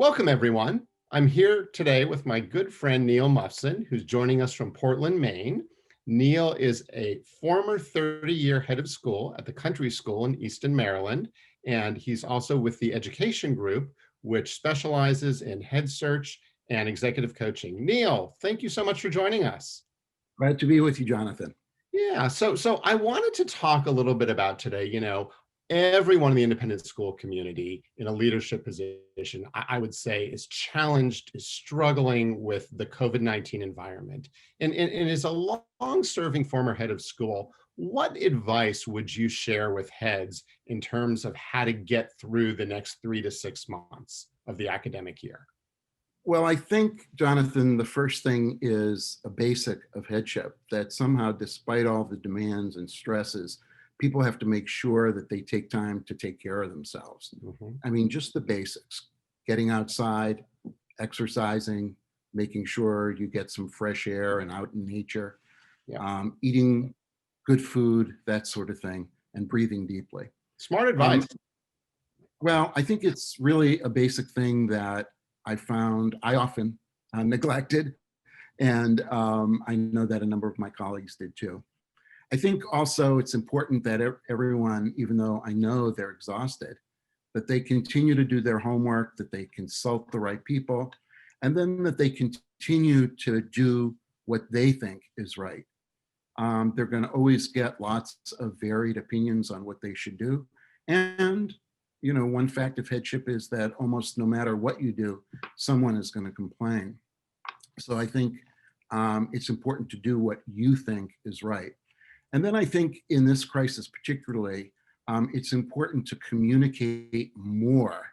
Welcome, everyone. I'm here today with my good friend Neil Mufson, who's joining us from Portland, Maine. Neil is a former 30-year head of school at the country school in Easton, Maryland, and he's also with the education group, which specializes in head search and executive coaching. Neil, thank you so much for joining us. Glad to be with you, Jonathan. Yeah, so I wanted to talk a little bit about today, everyone in the independent school community in a leadership position, I would say, is challenged, is struggling with the COVID-19 environment. And as a long-serving former head of school, what advice would you share with heads in terms of how to get through the next 3 to 6 months of the academic year? Well, I think, Jonathan, the first thing is a basic of headship that somehow, despite all the demands and stresses, people have to make sure that they take time to take care of themselves. Mhm. I mean, just the basics, getting outside, exercising, making sure you get some fresh air and out in nature, Yeah, eating good food, that sort of thing, and breathing deeply. smart Um, advice. Well, I think it's really a basic thing that I found I often neglected, and I know that a number of my colleagues did too. I think also it's important that everyone, even though I know they're exhausted, that they continue to do their homework, that they consult the right people, and then that they continue to do what they think is right. They're going to always get lots of varied opinions on what they should do. And, one fact of headship is that almost no matter what you do, someone is going to complain. So I think it's important to do what you think is right. And then I think in this crisis particularly, it's important to communicate more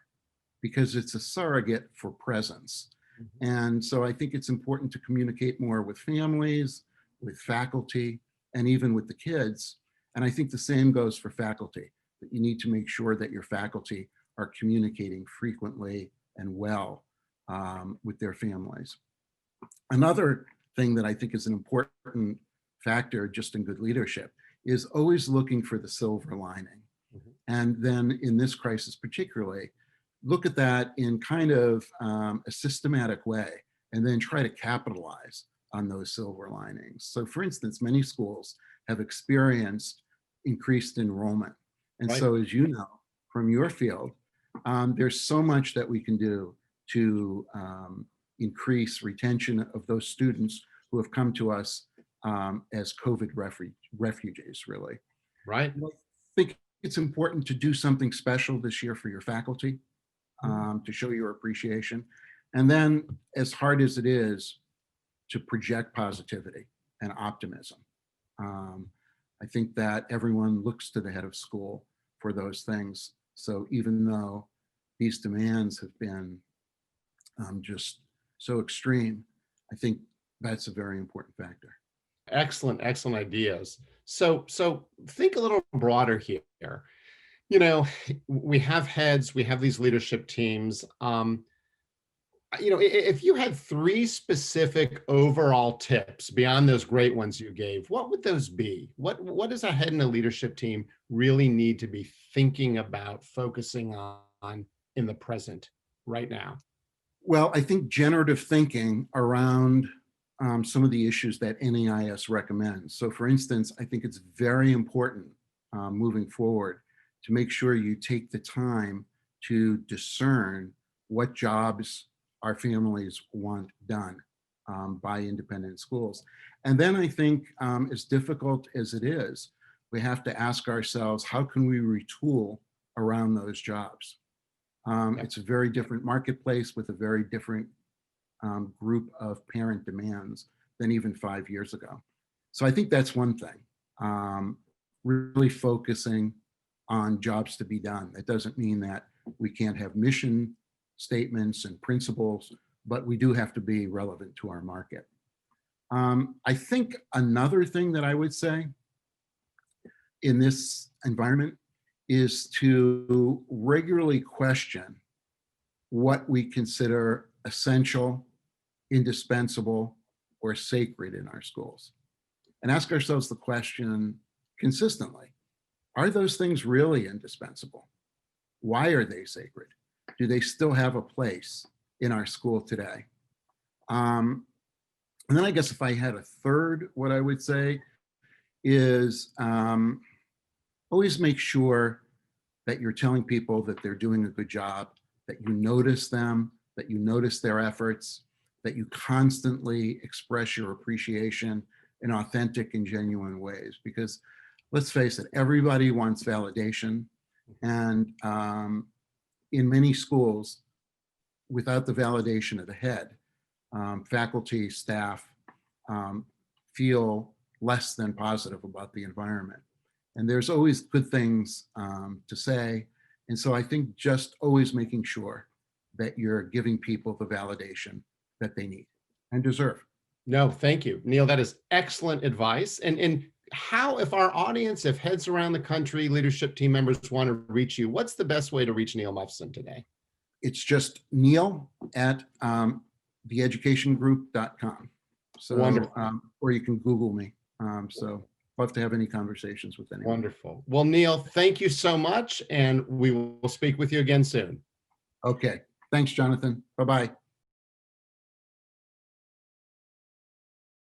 because it's a surrogate for presence. Mhm. And so I think it's important to communicate more with families, with faculty, and even with the kids. And I think the same goes for faculty, that you need to make sure that your faculty are communicating frequently and well with their families. Another thing that I think is an important factor just in good leadership is always looking for the silver lining. Mhm. And then in this crisis particularly, look at that in kind of a systematic way and then try to capitalize on those silver linings. So for instance, many schools have experienced increased enrollment. And Right. so as you know from your field, there's so much that we can do to increase retention of those students who have come to us as COVID refugees, really. Right. I think it's important to do something special this year for your faculty to show your appreciation. And then, as hard as it is, to project positivity and optimism. Um, I think that everyone looks to the head of school for those things. So even though these demands have been just so extreme, I think that's a very important factor. Excellent, excellent ideas. So think a little broader here. You know, we have heads, we have these leadership teams. If you had 3 specific overall tips beyond those great ones you gave, what would those be? What does a head in a leadership team really need to be thinking about, focusing on in the present right now? Well, I think generative thinking around some of the issues that NAIS recommends. So for instance, I think it's very important moving forward to make sure you take the time to discern what jobs our families want done by independent schools. And then I think as difficult as it is, we have to ask ourselves, how can we retool around those jobs? Yeah. It's a very different marketplace with a very different group of parent demands than even 5 years ago. So I think that's one thing, really focusing on jobs to be done. That doesn't mean that we can't have mission statements and principles, but we do have to be relevant to our market. I think another thing that I would say in this environment is to regularly question what we consider essential, indispensable, or sacred in our schools. And ask ourselves the question consistently, are those things really indispensable? Why are they sacred? Do they still have a place? in our school today. And then I guess if I had a third, what I would say is always make sure that you're telling people that they're doing a good job, that you notice them, that you notice their efforts, that you constantly express your appreciation in authentic and genuine ways. Because let's face it, everybody wants validation. And in many schools, without the validation of the head, faculty, staff feel less than positive about the environment. And there's always good things to say. And so I think just always making sure that you're giving people the validation that they need and deserve. No, thank you, Neil. That is excellent advice. And how, if our audience, if heads around the country, leadership team members want to reach you, what's the best way to reach Neil Mufson today? It's just Neil at theeducationgroup.com. So, Wonderful. or you can Google me. So love to have any conversations with anyone. Wonderful. Well, Neil, thank you so much. And we will speak with you again soon. Okay. Thanks, Jonathan. Bye-bye.